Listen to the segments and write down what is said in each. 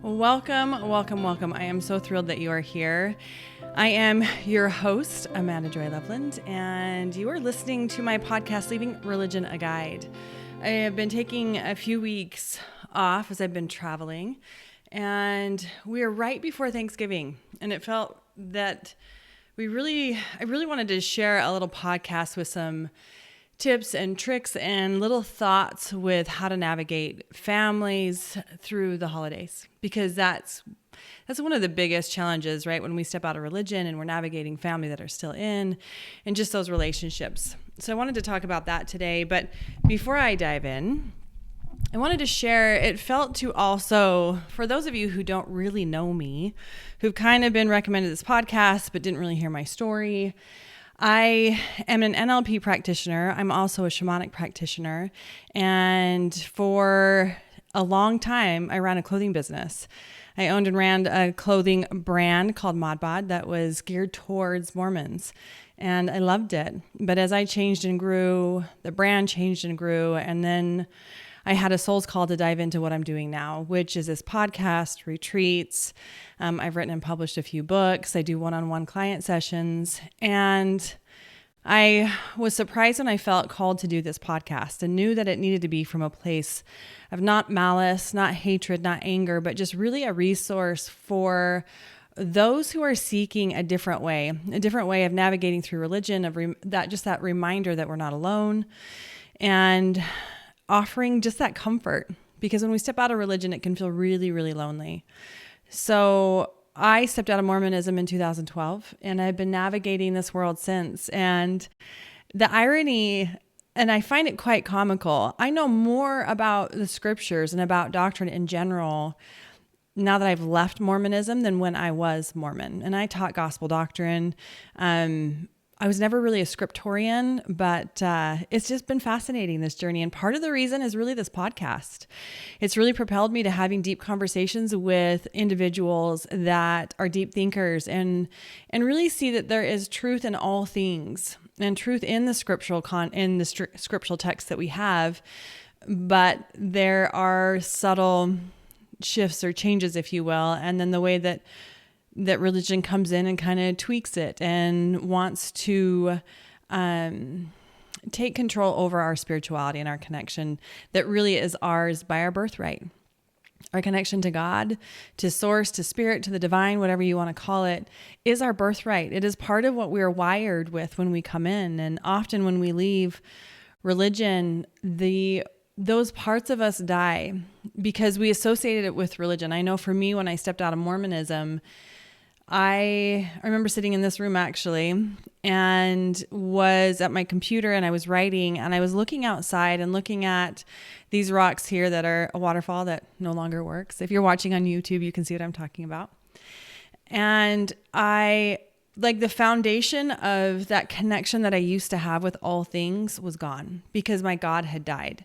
Welcome, welcome, welcome. I am so thrilled that you are here. I am your host, Amanda Joy Loveland, and you are listening to my podcast, Leaving Religion a Guide. I have been taking a few weeks off as I've been traveling, and we are right before Thanksgiving, and it felt that I really wanted to share a little podcast with some tips and tricks and little thoughts with how to navigate families through the holidays, because that's one of the biggest challenges, right? When we step out of religion and we're navigating family that are still in and just those relationships. So I wanted to talk about that today. But before I dive in, I wanted to share, it felt to also, for those of you who don't really know me, who've kind of been recommended this podcast but didn't really hear my story, I am an NLP practitioner. I'm also a shamanic practitioner. And for a long time, I ran a clothing business. I owned and ran a clothing brand called modbod that was geared towards Mormons. And I loved it. But as I changed and grew, the brand changed and grew. And then I had a soul's call to dive into what I'm doing now, which is this podcast, retreats. I've written and published a few books. I do one-on-one client sessions. And I was surprised when I felt called to do this podcast and knew that it needed to be from a place of not malice, not hatred, not anger, but just really a resource for those who are seeking a different way of navigating through religion, that reminder that we're not alone, and offering just that comfort, because when we step out of religion, it can feel really, really lonely. So I stepped out of Mormonism in 2012, and I've been navigating this world since. And the irony, and I find it quite comical, I know more about the scriptures and about doctrine in general now that I've left Mormonism than when I was Mormon. And I taught gospel doctrine. I was never really a scriptorian, but it's just been fascinating, this journey. And part of the reason is really this podcast. It's really propelled me to having deep conversations with individuals that are deep thinkers and really see that there is truth in all things and truth in the scriptural scriptural text that we have. But there are subtle shifts or changes, if you will, and then the way that religion comes in and kind of tweaks it and wants to take control over our spirituality and our connection that really is ours by our birthright. Our connection to God, to source, to spirit, to the divine, whatever you want to call it, is our birthright. It is part of what we're wired with when we come in. And often when we leave religion, those parts of us die because we associated it with religion. I know for me, when I stepped out of Mormonism, I remember sitting in this room actually and was at my computer and I was writing and I was looking outside and looking at these rocks here that are a waterfall that no longer works. If you're watching on YouTube, you can see what I'm talking about. And the foundation of that connection that I used to have with all things was gone because my God had died.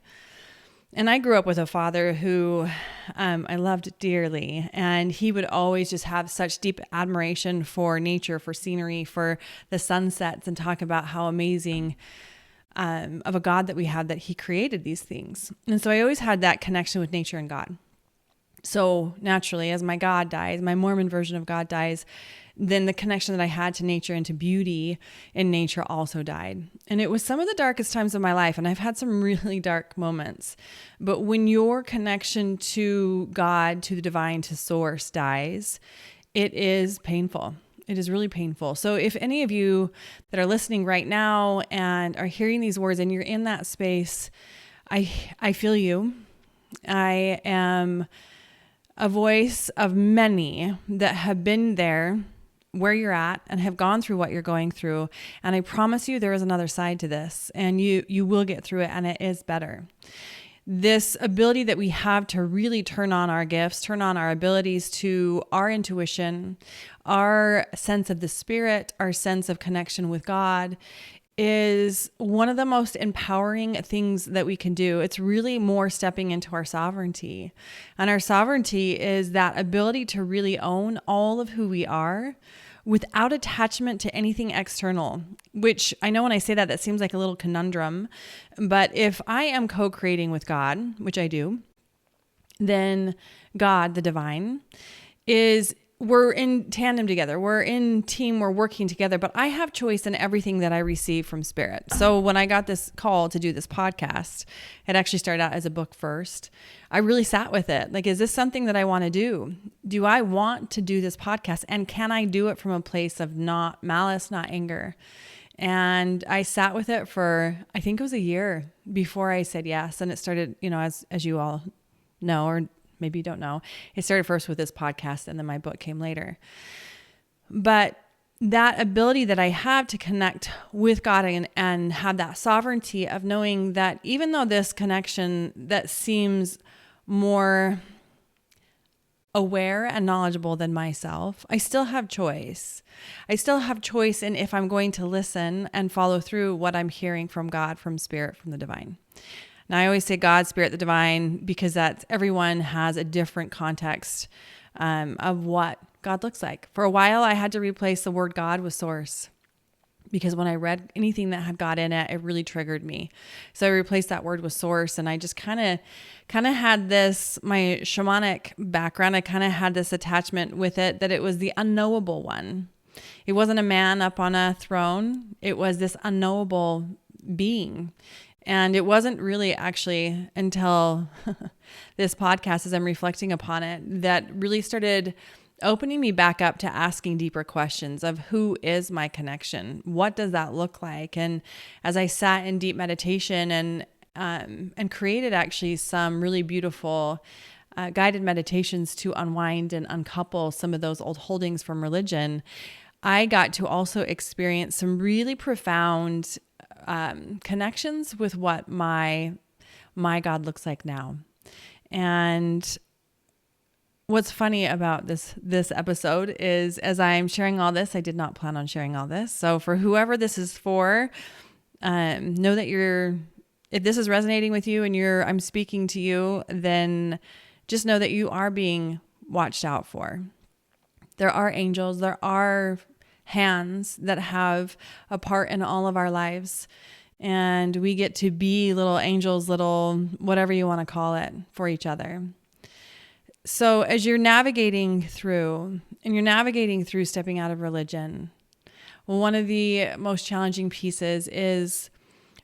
And I grew up with a father who I loved dearly, and he would always just have such deep admiration for nature, for scenery, for the sunsets, and talk about how amazing of a God that we had, that he created these things. And so I always had that connection with nature and God. So naturally, as my God dies, my Mormon version of God dies, then the connection that I had to nature and to beauty in nature also died. And it was some of the darkest times of my life. And I've had some really dark moments. But when your connection to God, to the divine, to source dies, it is painful. It is really painful. So if any of you that are listening right now and are hearing these words and you're in that space, I feel you. I am a voice of many that have been there where you're at and have gone through what you're going through. And I promise you there is another side to this, and you will get through it, and it is better. This ability that we have to really turn on our gifts, turn on our abilities, to our intuition, our sense of the spirit, our sense of connection with God, is one of the most empowering things that we can do. It's really more stepping into our sovereignty. And our sovereignty is that ability to really own all of who we are without attachment to anything external, which I know when I say that seems like a little conundrum. But if I am co-creating with God, which I do, then God, the divine, we're in tandem together. We're in team. We're working together, but I have choice in everything that I receive from Spirit. So when I got this call to do this podcast, it actually started out as a book first. I really sat with it. Like, is this something that I want to do? Do I want to do this podcast? And can I do it from a place of not malice, not anger? And I sat with it for, I think it was a year before I said yes. And it started, as you all know, or maybe you don't know, it started first with this podcast and then my book came later. But that ability that I have to connect with God and have that sovereignty of knowing that even though this connection that seems more aware and knowledgeable than myself, I still have choice. I still have choice in if I'm going to listen and follow through what I'm hearing from God, from Spirit, from the divine. And I always say God, Spirit, the divine, because everyone has a different context of what God looks like. For a while, I had to replace the word God with source, because when I read anything that had God in it, it really triggered me. So I replaced that word with source, and I just kind of had this, my shamanic background, I kind of had this attachment with it that it was the unknowable one. It wasn't a man up on a throne. It was this unknowable being. And it wasn't really actually until this podcast, as I'm reflecting upon it, that really started opening me back up to asking deeper questions of who is my connection? What does that look like? And as I sat in deep meditation and created actually some really beautiful guided meditations to unwind and uncouple some of those old holdings from religion, I got to also experience some really profound connections with what my God looks like now. And what's funny about this episode is, as I'm sharing all this, I did not plan on sharing all this. So for whoever this is for, know that if this is resonating with you and I'm speaking to you, then just know that you are being watched out for. There are angels, there are hands that have a part in all of our lives. And we get to be little angels, little whatever you want to call it, for each other. So as you're navigating through stepping out of religion, one of the most challenging pieces is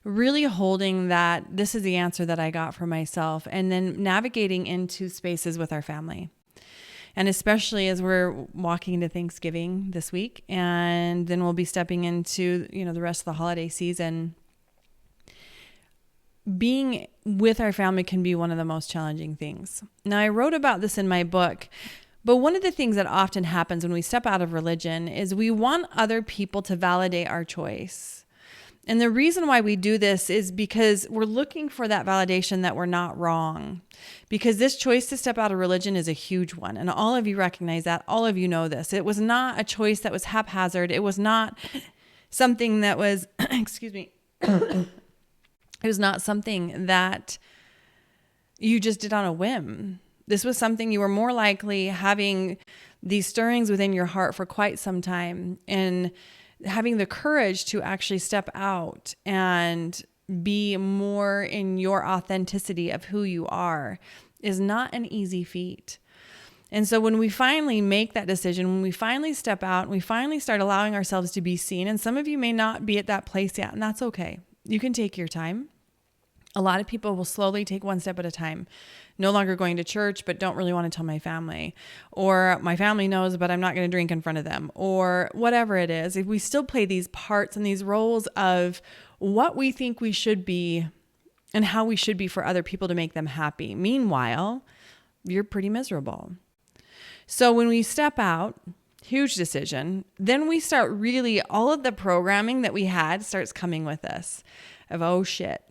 really holding that this is the answer that I got for myself, and then navigating into spaces with our family. And especially as we're walking into Thanksgiving this week, and then we'll be stepping into, the rest of the holiday season. Being with our family can be one of the most challenging things. Now, I wrote about this in my book, but one of the things that often happens when we step out of religion is we want other people to validate our choice. And the reason why we do this is because we're looking for that validation that we're not wrong. Because this choice to step out of religion is a huge one. And all of you recognize that. All of you know this. It was not a choice that was haphazard. It was not something that was, excuse me. It was not something that you just did on a whim. This was something you were more likely having these stirrings within your heart for quite some time, and having the courage to actually step out and be more in your authenticity of who you are is not an easy feat. And so when we finally make that decision, when we finally step out and we finally start allowing ourselves to be seen, and some of you may not be at that place yet, and that's okay. You can take your time. A lot of people will slowly take one step at a time. No longer going to church, but don't really want to tell my family. Or my family knows, but I'm not going to drink in front of them. Or whatever it is. If we still play these parts and these roles of what we think we should be and how we should be for other people to make them happy. Meanwhile, you're pretty miserable. So when we step out, huge decision, then we start really, all of the programming that we had starts coming with us of, oh shit.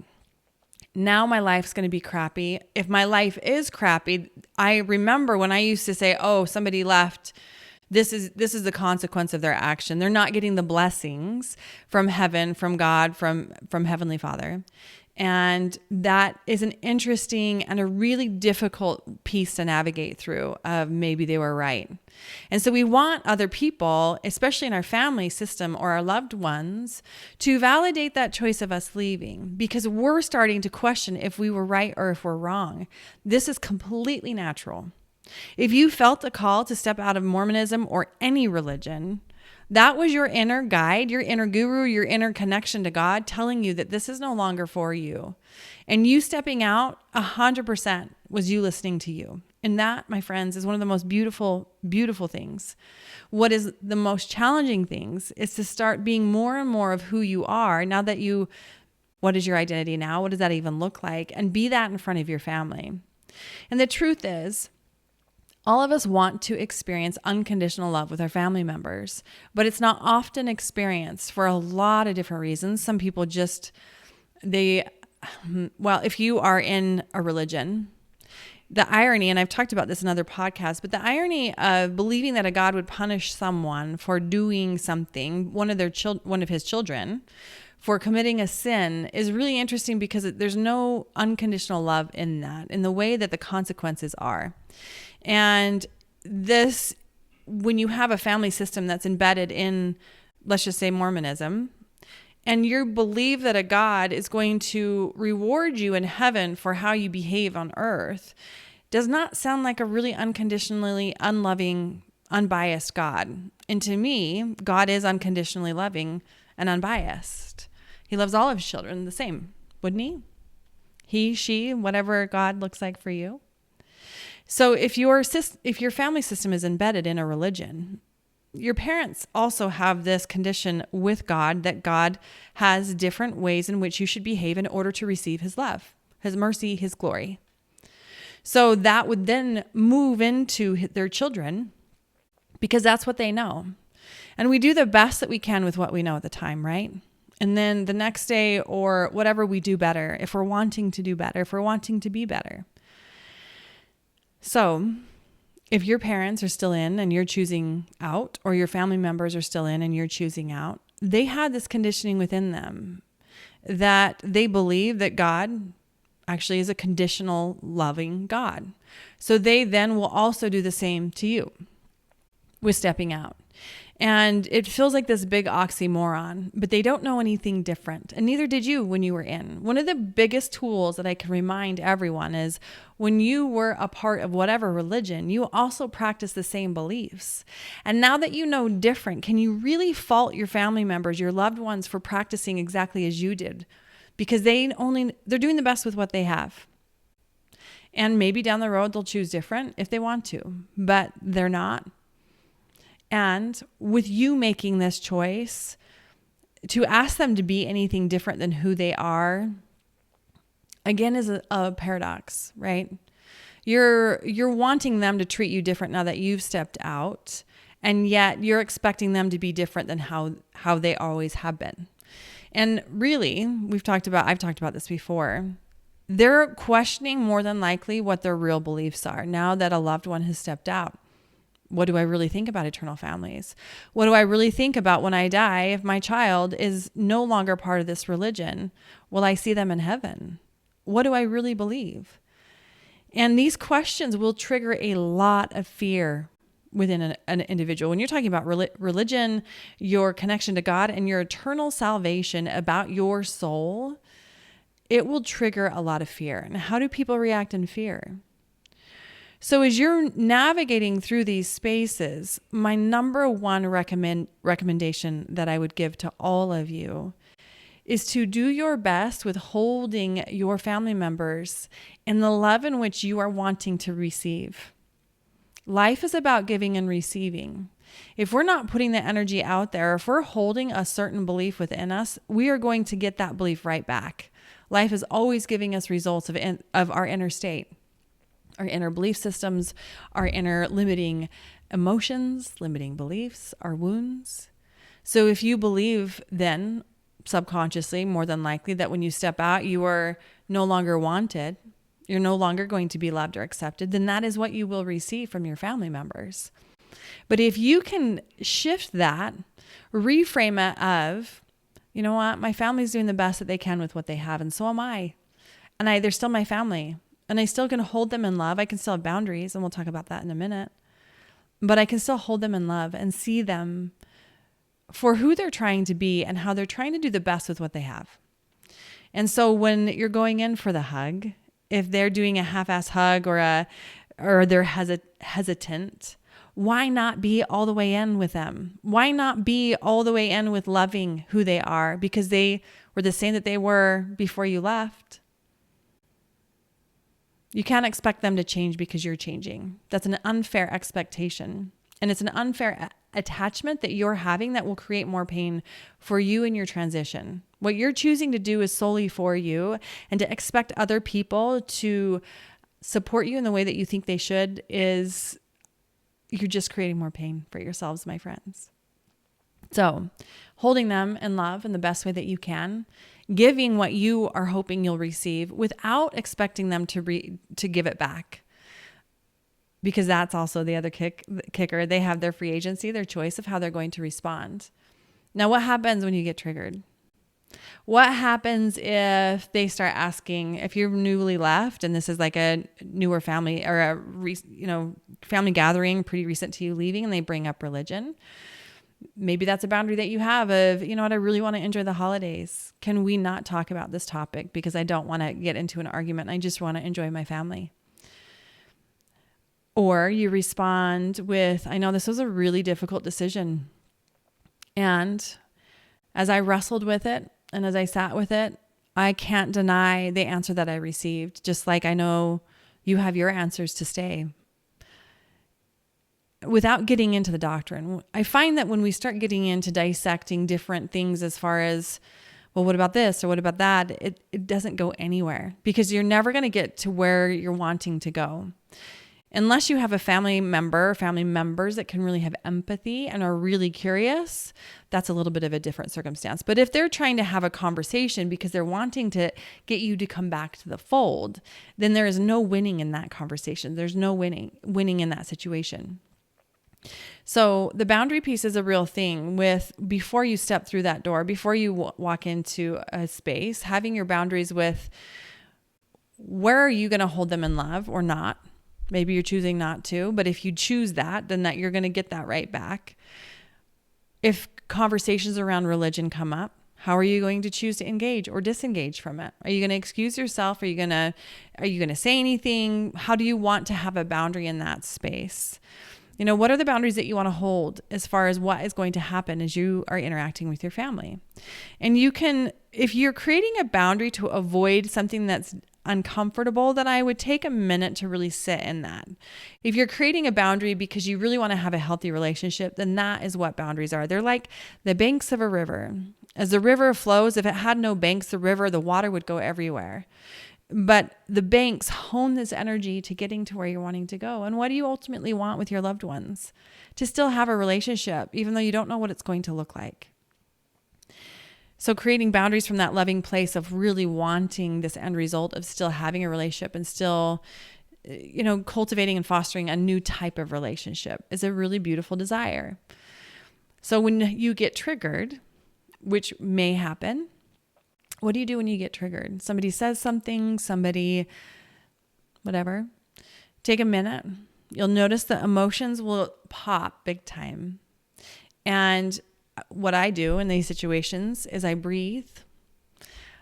Now my life's going to be crappy. If my life is crappy, I remember when I used to say, oh, somebody left. This is the consequence of their action. They're not getting the blessings from heaven, from God, from Heavenly Father. And that is an interesting and a really difficult piece to navigate through of maybe they were right. And so we want other people, especially in our family system or our loved ones, to validate that choice of us leaving because we're starting to question if we were right or if we're wrong. This is completely natural. If you felt a call to step out of Mormonism or any religion, that was your inner guide, your inner guru, your inner connection to God telling you that this is no longer for you. And you stepping out 100% was you listening to you. And that, my friends, is one of the most beautiful, beautiful things. What is the most challenging things is to start being more and more of who you are now that what is your identity now? What does that even look like? And be that in front of your family. And the truth is, all of us want to experience unconditional love with our family members, but it's not often experienced for a lot of different reasons. Some people if you are in a religion, the irony, and I've talked about this in other podcasts, but the irony of believing that a God would punish someone for doing something, one of his children, for committing a sin is really interesting because there's no unconditional love in that, in the way that the consequences are. And this, when you have a family system that's embedded in, let's just say, Mormonism, and you believe that a God is going to reward you in heaven for how you behave on earth, does not sound like a really unconditionally unloving, unbiased God. And to me, God is unconditionally loving and unbiased. He loves all of his children the same, wouldn't he? He, she, whatever God looks like for you. So if your family system is embedded in a religion, your parents also have this condition with God that God has different ways in which you should behave in order to receive his love, his mercy, his glory. So that would then move into their children because that's what they know. And we do the best that we can with what we know at the time, right? And then the next day or whatever, we do better if we're wanting to do better, if we're wanting to be better. So if your parents are still in and you're choosing out, or your family members are still in and you're choosing out, they had this conditioning within them that they believe that God actually is a conditional, loving God. So they then will also do the same to you with stepping out. And it feels like this big oxymoron, but they don't know anything different. And neither did you when you were in. One of the biggest tools that I can remind everyone is when you were a part of whatever religion, you also practice the same beliefs. And now that you know different, can you really fault your family members, your loved ones, for practicing exactly as you did? Because they're doing the best with what they have. And maybe down the road, they'll choose different if they want to, but they're not. And with you making this choice to ask them to be anything different than who they are, again, is a paradox, right? You're wanting them to treat you different now that you've stepped out, and yet you're expecting them to be different than how they always have been. And really, I've talked about this before. They're questioning more than likely what their real beliefs are now that a loved one has stepped out. What do I really think about eternal families? What do I really think about when I die? If my child is no longer part of this religion, will I see them in heaven? What do I really believe? And these questions will trigger a lot of fear within an individual. When you're talking about religion, your connection to God, and your eternal salvation about your soul, it will trigger a lot of fear. And how do people react in fear? So as you're navigating through these spaces, my number one recommendation that I would give to all of you is to do your best with holding your family members in the love in which you are wanting to receive. Life is about giving and receiving. If we're not putting the energy out there, if we're holding a certain belief within us, we are going to get that belief right back. Life is always giving us results of our inner state. Our inner belief systems, our inner limiting emotions, limiting beliefs, our wounds. So if you believe then subconsciously, more than likely, that when you step out, you are no longer wanted, you're no longer going to be loved or accepted, then that is what you will receive from your family members. But if you can shift that, reframe it of, you know what? My family's doing the best that they can with what they have. And so am I. And they're still my family. And I still can hold them in love. I can still have boundaries. And we'll talk about that in a minute. But I can still hold them in love and see them for who they're trying to be and how they're trying to do the best with what they have. And so when you're going in for the hug, if they're doing a half-ass hug or they're hesitant, why not be all the way in with them? Why not be all the way in with loving who they are because they were the same that they were before you left? You can't expect them to change because you're changing. That's an unfair expectation. And it's an unfair attachment that you're having that will create more pain for you in your transition. What you're choosing to do is solely for you, and to expect other people to support you in the way that you think they should is you're just creating more pain for yourselves, my friends. So holding them in love in the best way that you can, giving what you are hoping you'll receive without expecting them to give it back. Because that's also the other kicker. They have their free agency, their choice of how they're going to respond. Now, what happens when you get triggered? What happens if they start asking, if you're newly left and this is like a newer family or a family gathering pretty recent to you leaving, and they bring up religion? Maybe that's a boundary that you have of, you know what, I really want to enjoy the holidays. Can we not talk about this topic because I don't want to get into an argument. I just want to enjoy my family. Or you respond with, I know this was a really difficult decision. And as I wrestled with it and as I sat with it, I can't deny the answer that I received, just like I know you have your answers to stay. Without getting into the doctrine, I find that when we start getting into dissecting different things as far as, well, what about this or what about that? It doesn't go anywhere because you're never going to get to where you're wanting to go. Unless you have a family member or family members that can really have empathy and are really curious, that's a little bit of a different circumstance. But if they're trying to have a conversation because they're wanting to get you to come back to the fold, then there is no winning in that conversation. There's no winning in that situation. So the boundary piece is a real thing before you step through that door, before you walk into a space, having your boundaries with where are you going to hold them in love or not? Maybe you're choosing not to, but if you choose that, then that you're going to get that right back. If conversations around religion come up, how are you going to choose to engage or disengage from it? Are you going to excuse yourself? Are you going to say anything? How do you want to have a boundary in that space? You know, what are the boundaries that you want to hold as far as what is going to happen as you are interacting with your family? And you can, if you're creating a boundary to avoid something that's uncomfortable, then I would take a minute to really sit in that. If you're creating a boundary because you really want to have a healthy relationship, then that is what boundaries are. They're like the banks of a river. As the river flows, if it had no banks, the water would go everywhere. But the banks hone this energy to getting to where you're wanting to go. And what do you ultimately want with your loved ones? To still have a relationship, even though you don't know what it's going to look like. So creating boundaries from that loving place of really wanting this end result of still having a relationship and still, cultivating and fostering a new type of relationship is a really beautiful desire. So when you get triggered, which may happen, what do you do when you get triggered? Somebody says something, whatever. Take a minute. You'll notice the emotions will pop big time. And what I do in these situations is I breathe.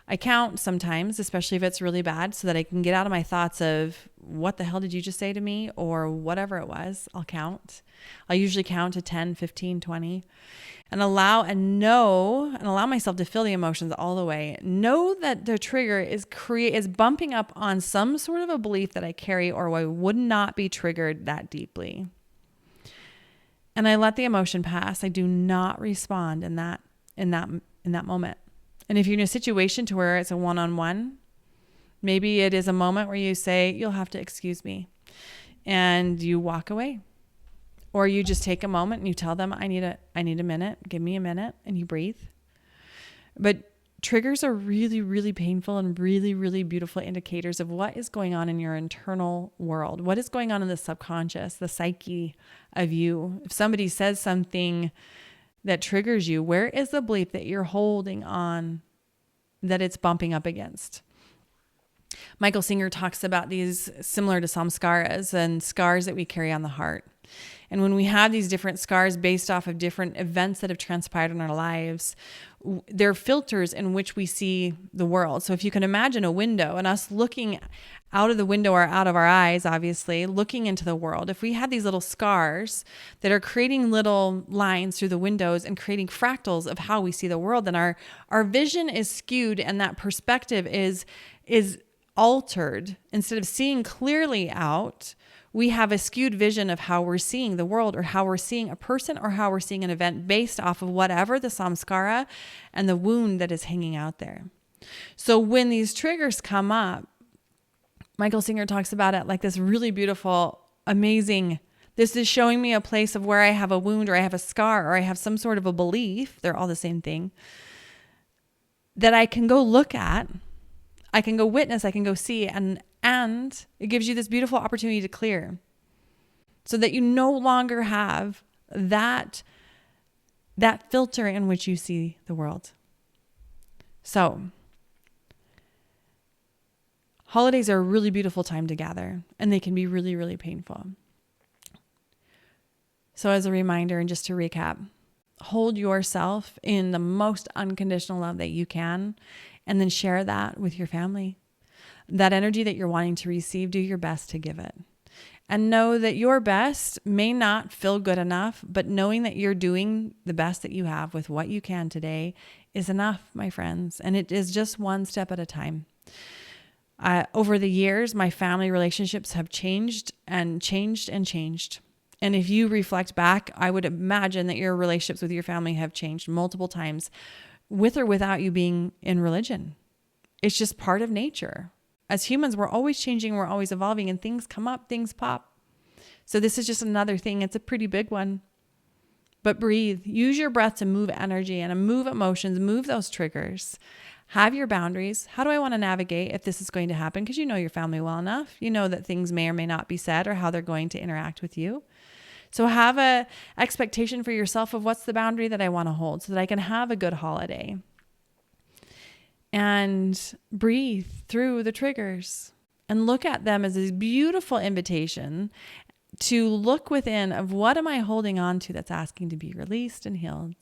I count sometimes, especially if it's really bad, so that I can get out of my thoughts of what the hell did you just say to me or whatever it was. I'll count. I'll usually count to 10, 15, 20 and allow myself to feel the emotions all the way. Know that the trigger is bumping up on some sort of a belief that I carry or I would not be triggered that deeply. And I let the emotion pass. I do not respond in that moment. And if you're in a situation to where it's a one-on-one, maybe it is a moment where you say, you'll have to excuse me, and you walk away. Or you just take a moment and you tell them, I need a minute, give me a minute, and you breathe. But triggers are really, really painful and really, really beautiful indicators of what is going on in your internal world. What is going on in the subconscious, the psyche of you. If somebody says something that triggers you? Where is the belief that you're holding on that it's bumping up against? Michael Singer talks about these similar to samskaras and scars that we carry on the heart. And when we have these different scars based off of different events that have transpired in our lives, they're filters in which we see the world. So if you can imagine a window and us looking out of the window or out of our eyes, obviously, looking into the world, if we had these little scars that are creating little lines through the windows and creating fractals of how we see the world, then our vision is skewed and that perspective is altered. Instead of seeing clearly out, we have a skewed vision of how we're seeing the world or how we're seeing a person or how we're seeing an event based off of whatever the samskara and the wound that is hanging out there. So when these triggers come up, Michael Singer talks about it like this really beautiful, amazing, this is showing me a place of where I have a wound or I have a scar or I have some sort of a belief, they're all the same thing, that I can go look at, I can go witness, I can go see, and it gives you this beautiful opportunity to clear so that you no longer have that filter in which you see the world. So holidays are a really beautiful time to gather, and they can be really, really painful. So as a reminder, and just to recap, hold yourself in the most unconditional love that you can, and then share that with your family. That energy that you're wanting to receive, do your best to give it. And know that your best may not feel good enough, but knowing that you're doing the best that you have with what you can today is enough, my friends. And it is just one step at a time. Over the years, my family relationships have changed and changed and changed. And if you reflect back, I would imagine that your relationships with your family have changed multiple times, with or without you being in religion. It's just part of nature. As humans, we're always changing, we're always evolving, and things come up, things pop. So this is just another thing. It's a pretty big one. But breathe. Use your breath to move energy and move emotions, move those triggers. Have your boundaries. How do I want to navigate if this is going to happen? Because you know your family well enough. You know that things may or may not be said or how they're going to interact with you. So have a expectation for yourself of what's the boundary that I want to hold so that I can have a good holiday. And breathe through the triggers and look at them as a beautiful invitation to look within of what am I holding on to that's asking to be released and healed.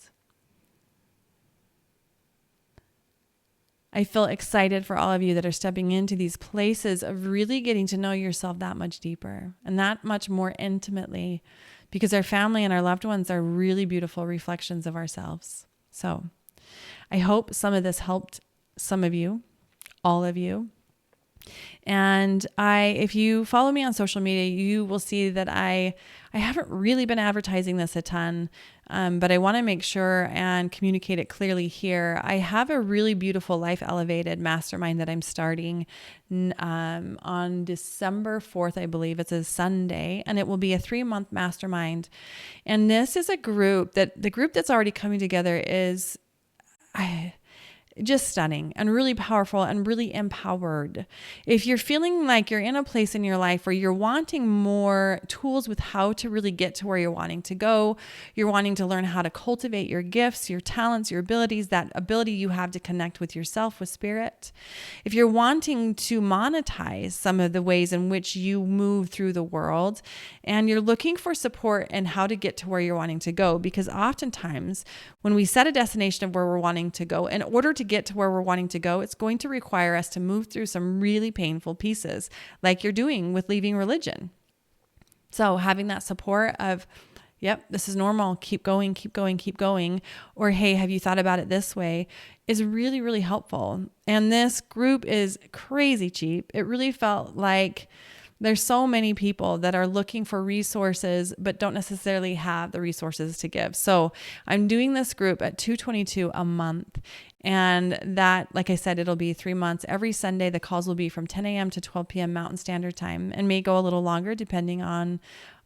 I feel excited for all of you that are stepping into these places of really getting to know yourself that much deeper and that much more intimately, because our family and our loved ones are really beautiful reflections of ourselves. So I hope some of this helped some of you, all of you. And if you follow me on social media, you will see that I haven't really been advertising this a ton, but I want to make sure and communicate it clearly here. I have a really beautiful Life Elevated mastermind that I'm starting on December 4th, I believe. It's a Sunday, and it will be a 3-month mastermind. And this is a group the group that's already coming together is just stunning and really powerful and really empowered. If you're feeling like you're in a place in your life where you're wanting more tools with how to really get to where you're wanting to go, you're wanting to learn how to cultivate your gifts, your talents, your abilities, that ability you have to connect with yourself, with spirit. If you're wanting to monetize some of the ways in which you move through the world, and you're looking for support and how to get to where you're wanting to go, because oftentimes when we set a destination of where we're wanting to go, in order to get to where we're wanting to go, it's going to require us to move through some really painful pieces, like you're doing with leaving religion. So having that support of, yep, this is normal, keep going, keep going, keep going, or hey, have you thought about it this way, is really, really helpful. And this group is crazy cheap. It really felt like there's so many people that are looking for resources, but don't necessarily have the resources to give. So I'm doing this group at $222 a month. And that, like I said, it'll be 3 months. Every Sunday, the calls will be from 10 a.m. to 12 p.m. Mountain Standard Time, and may go a little longer depending on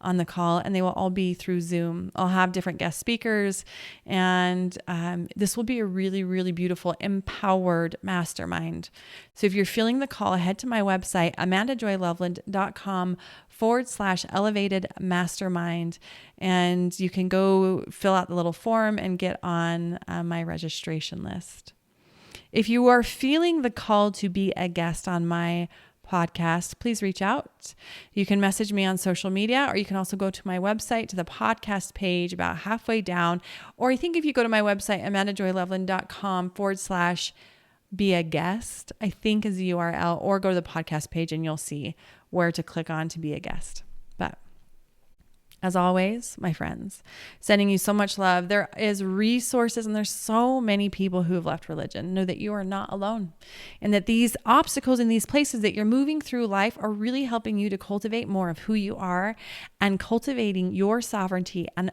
the call. And they will all be through Zoom. I'll have different guest speakers. And this will be a really, really beautiful, empowered mastermind. So if you're feeling the call, head to my website, amandajoyloveland.com elevate mastermind. And you can go fill out the little form and get on my registration list. If you are feeling the call to be a guest on my podcast, please reach out. You can message me on social media, or you can also go to my website, to the podcast page about halfway down. Or I think if you go to my website, amandajoyloveland.com/be a guest, I think is the URL, or go to the podcast page and you'll see where to click on to be a guest. But as always, my friends, sending you so much love. There is resources, and there's so many people who have left religion. Know that you are not alone, and that these obstacles in these places that you're moving through life are really helping you to cultivate more of who you are, and cultivating your sovereignty and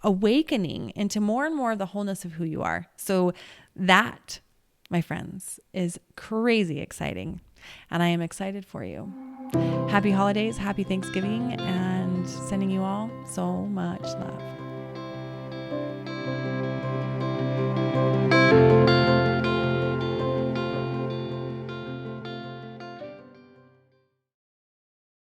awakening into more and more of the wholeness of who you are. So that, my friends, is crazy exciting, and I am excited for you. Happy holidays, happy Thanksgiving, and sending you all so much love.